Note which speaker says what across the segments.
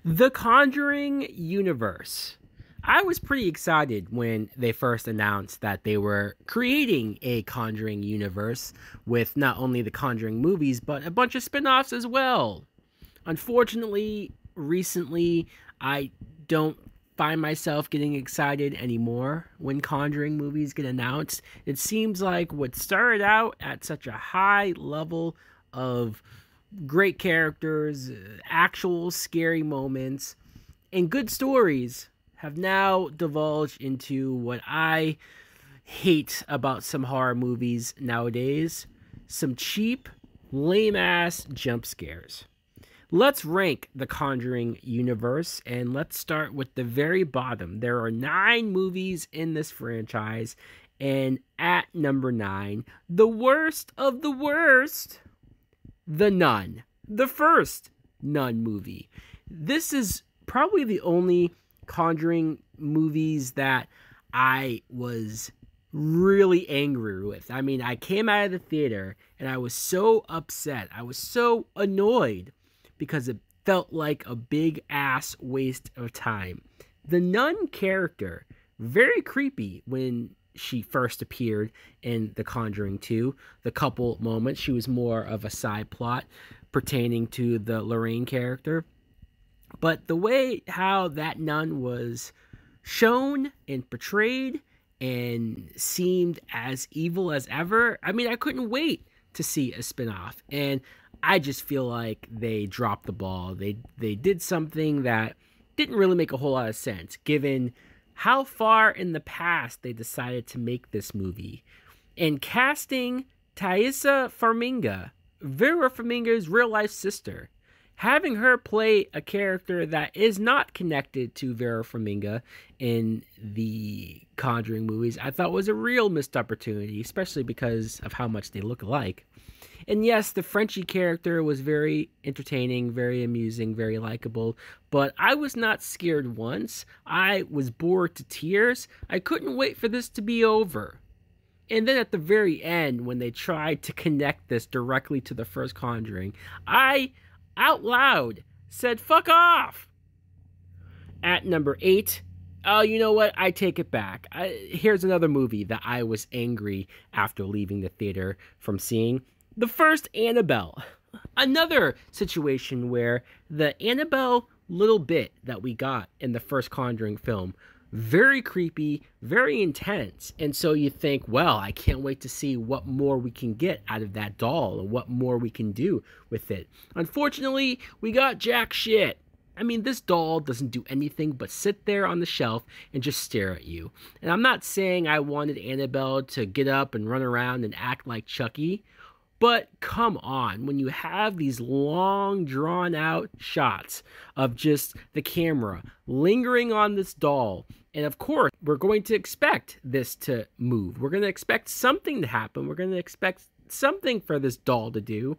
Speaker 1: The Conjuring universe. I was pretty excited when they first announced that they were creating a Conjuring universe with not only the Conjuring movies, but a bunch of spin offs as well. Unfortunately, recently, I don't find myself getting excited anymore when Conjuring movies get announced. It seems like what started out at such a high level of great characters, actual scary moments, and good stories have now divulged into what I hate about some horror movies nowadays: some cheap, lame ass jump scares. Let's rank the Conjuring universe, and let's start with the very bottom. There are 9 movies in this franchise, and at number 9, the worst of the worst, The Nun, the first Nun movie. This is probably the only Conjuring movies that I was really angry with. I mean, I came out of the theater and I was so upset. I was so annoyed because it felt like a big ass waste of time. The Nun character, very creepy when she first appeared in The Conjuring 2. The couple moments, she was more of a side plot pertaining to the Lorraine character. But the way how that nun was shown and portrayed and seemed as evil as ever, I mean, I couldn't wait to see a spinoff. And I just feel like they dropped the ball. They did something that didn't really make a whole lot of sense, given how far in the past they decided to make this movie. And casting Thaisa Farmiga, Vera Farmiga's real-life sister, having her play a character that is not connected to Vera Farmiga in the Conjuring movies, I thought was a real missed opportunity, especially because of how much they look alike. And yes, the Frenchie character was very entertaining, very amusing, very likable, but I was not scared once. I was bored to tears. I couldn't wait for this to be over. And then at the very end, when they tried to connect this directly to the first Conjuring, I, out loud, said, "Fuck off!" At number 8, oh, you know what? I take it back. Here's another movie that I was angry after leaving the theater from seeing. The first Annabelle. Another situation where the Annabelle little bit that we got in the first Conjuring film, very creepy, very intense. And so you think, well, I can't wait to see what more we can get out of that doll and what more we can do with it. Unfortunately, we got jack shit. I mean, this doll doesn't do anything but sit there on the shelf and just stare at you. And I'm not saying I wanted Annabelle to get up and run around and act like Chucky, but come on, when you have these long, drawn-out shots of just the camera lingering on this doll, and of course, we're going to expect this to move. We're going to expect something to happen. We're going to expect something for this doll to do,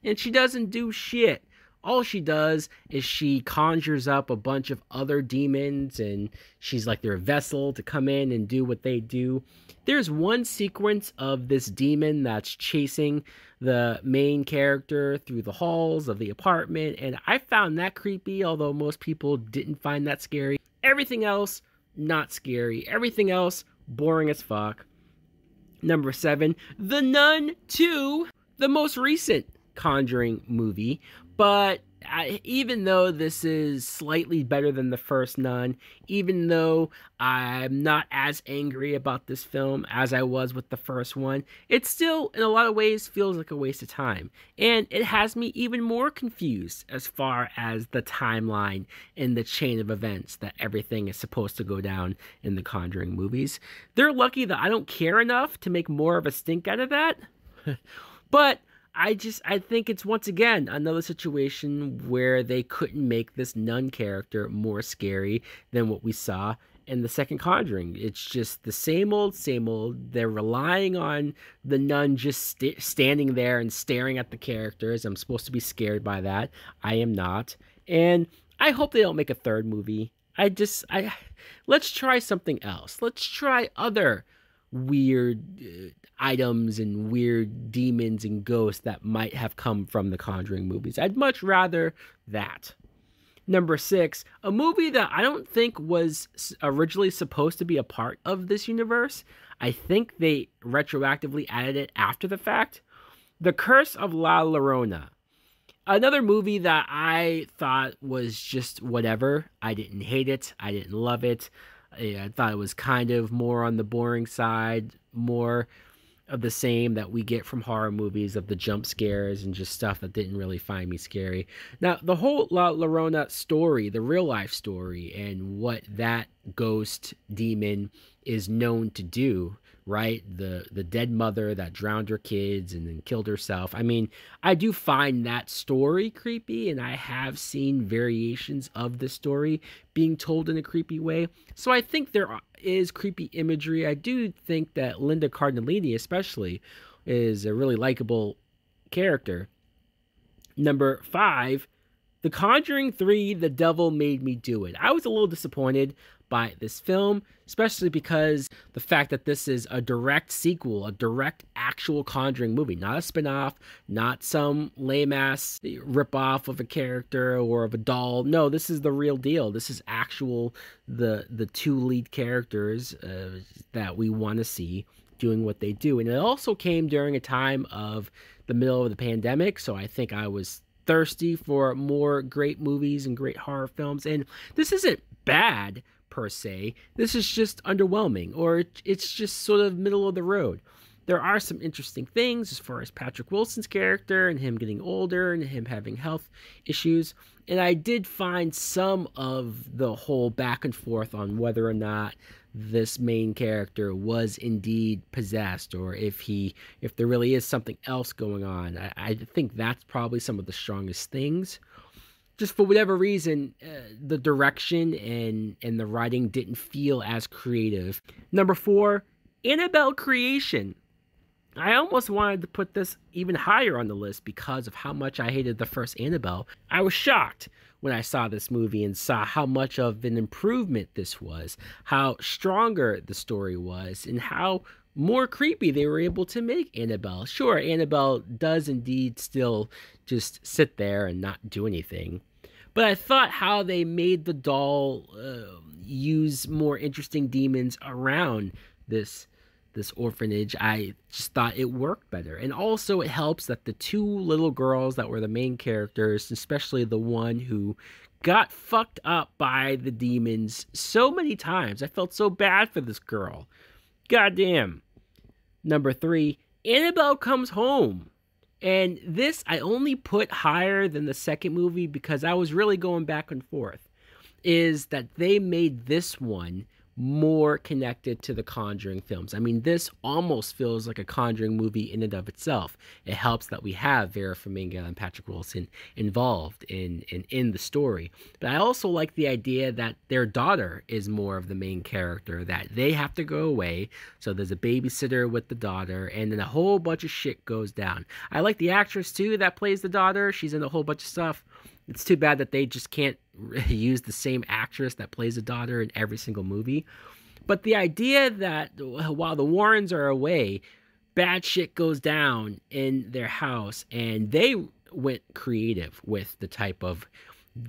Speaker 1: and she doesn't do shit. All she does is she conjures up a bunch of other demons, and she's like their vessel to come in and do what they do. There's one sequence of this demon that's chasing the main character through the halls of the apartment, and I found that creepy, although most people didn't find that scary. Everything else, not scary. Everything else, boring as fuck. Number 7, The Nun 2, the most recent Conjuring movie. But even though this is slightly better than the first Nun, even though I'm not as angry about this film as I was with the first one, it still, in a lot of ways, feels like a waste of time. And it has me even more confused as far as the timeline and the chain of events that everything is supposed to go down in the Conjuring movies. They're lucky that I don't care enough to make more of a stink out of that. But I think it's once again another situation where they couldn't make this nun character more scary than what we saw in the second Conjuring. It's just the same old, same old. They're relying on the nun just standing there and staring at the characters. I'm supposed to be scared by that. I am not. And I hope they don't make a third movie. Let's try something else. Let's try other weird items and weird demons and ghosts that might have come from the Conjuring movies. I'd much rather that. Number 6, a movie that I don't think was originally supposed to be a part of this universe. I think they retroactively added it after the fact. The Curse of La Llorona. Another movie that I thought was just whatever. I didn't hate it. I didn't love it. I thought it was kind of more on the boring side, more of the same that we get from horror movies, of the jump scares and just stuff that didn't really find me scary. Now, the whole La Llorona story, the real life story, and what that ghost demon is known to do, right? The dead mother that drowned her kids and then killed herself. I mean, I do find that story creepy, and I have seen variations of the story being told in a creepy way. So I think there is creepy imagery. I do think that Linda Cardellini especially is a really likable character. Number 5, The Conjuring 3, The Devil Made Me Do It. I was a little disappointed by this film, especially because the fact that this is a direct sequel, a direct actual Conjuring movie, not a spin-off, not some lame-ass rip-off of a character or of a doll. No, this is the real deal. This is actual, the two lead characters that we want to see doing what they do. And it also came during a time of the middle of the pandemic, so I think I was thirsty for more great movies and great horror films. And this isn't bad per se. This is just underwhelming, or it's just sort of middle of the road. There are some interesting things as far as Patrick Wilson's character and him getting older and him having health issues. And I did find some of the whole back and forth on whether or not this main character was indeed possessed, or if there really is something else going on. I think that's probably some of the strongest things. Just for whatever reason, the direction and the writing didn't feel as creative. Number 4, Annabelle Creation. I almost wanted to put this even higher on the list because of how much I hated the first Annabelle. I was shocked when I saw this movie and saw how much of an improvement this was, how stronger the story was, and how more creepy they were able to make Annabelle. Sure, Annabelle does indeed still just sit there and not do anything. But I thought how they made the doll use more interesting demons around this orphanage, I just thought it worked better. And also it helps that the two little girls that were the main characters, especially the one who got fucked up by the demons so many times. I felt so bad for this girl. Goddamn. Number 3, Annabelle Comes Home. And this I only put higher than the second movie because I was really going back and forth, is that they made this one more connected to the Conjuring films. I mean, this almost feels like a Conjuring movie in and of itself. It helps that we have Vera Farmiga and Patrick Wilson involved in the story. But I also like the idea that their daughter is more of the main character, that they have to go away, so there's a babysitter with the daughter, and then a whole bunch of shit goes down. I like the actress, too, that plays the daughter. She's in a whole bunch of stuff. It's too bad that they just can't use the same actress that plays a daughter in every single movie. But the idea that while the Warrens are away, bad shit goes down in their house, and they went creative with the type of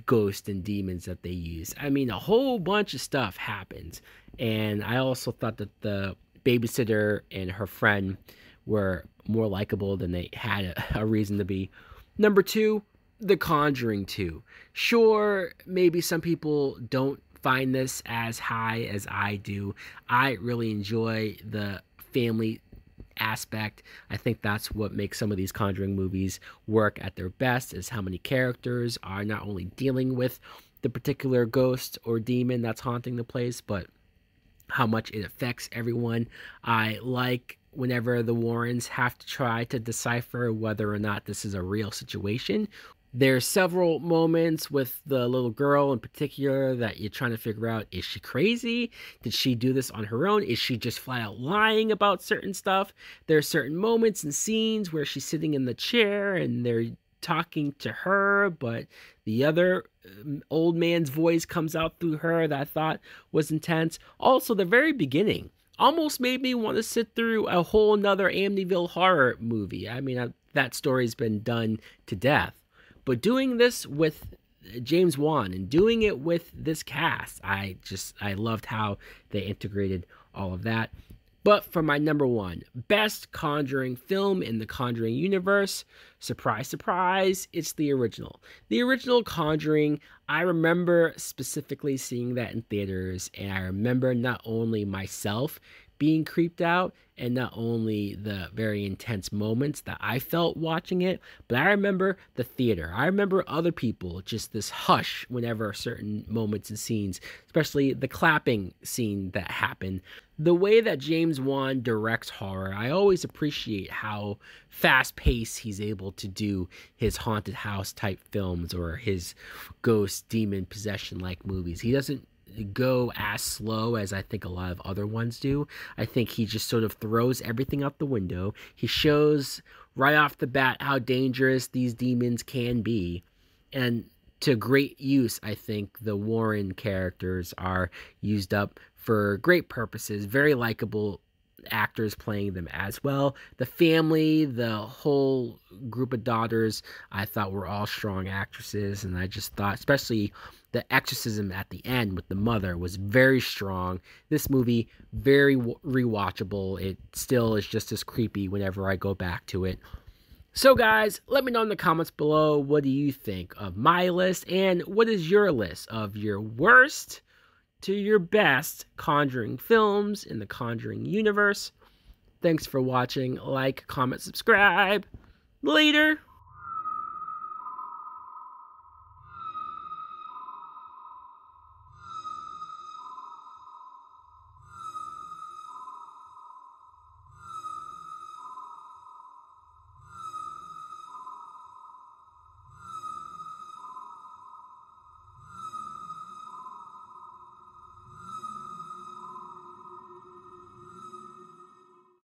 Speaker 1: ghosts and demons that they use. I mean, a whole bunch of stuff happens. And I also thought that the babysitter and her friend were more likable than they had a reason to be. Number 2, The Conjuring 2. Sure, maybe some people don't find this as high as I do. I really enjoy the family aspect. I think that's what makes some of these Conjuring movies work at their best, is how many characters are not only dealing with the particular ghost or demon that's haunting the place, but how much it affects everyone. I like whenever the Warrens have to try to decipher whether or not this is a real situation. There's several moments with the little girl in particular that you're trying to figure out, is she crazy? Did she do this on her own? Is she just flat out lying about certain stuff? There are certain moments and scenes where she's sitting in the chair and they're talking to her, but the other old man's voice comes out through her that I thought was intense. Also, the very beginning almost made me want to sit through a whole nother Amityville horror movie. I mean, that story's been done to death. But doing this with James Wan, and doing it with this cast. I loved how they integrated all of that. But for my number one, best Conjuring film in the Conjuring universe, surprise, surprise, it's the original. The original Conjuring, I remember specifically seeing that in theaters, and I remember not only myself being creeped out and not only the very intense moments that I felt watching it, but I remember the theater. I remember other people, just this hush whenever certain moments and scenes, especially the clapping scene that happened. The way that James Wan directs horror, I always appreciate how fast paced he's able to do his haunted house type films or his ghost demon possession like movies. He doesn't go as slow as I think a lot of other ones do. I think he just sort of throws everything out the window. He shows right off the bat how dangerous these demons can be. And to great use, I think the Warren characters are used up for great purposes. Very likable actors playing them as well. The family, the whole group of daughters, I thought were all strong actresses, and I just thought, especially the exorcism at the end with the mother was very strong. This movie, very rewatchable. It still is just as creepy whenever I go back to it. So guys, let me know in the comments below, what do you think of my list, and what is your list of your worst to your best Conjuring films in the Conjuring universe. Thanks for watching. Like, comment, subscribe. Later.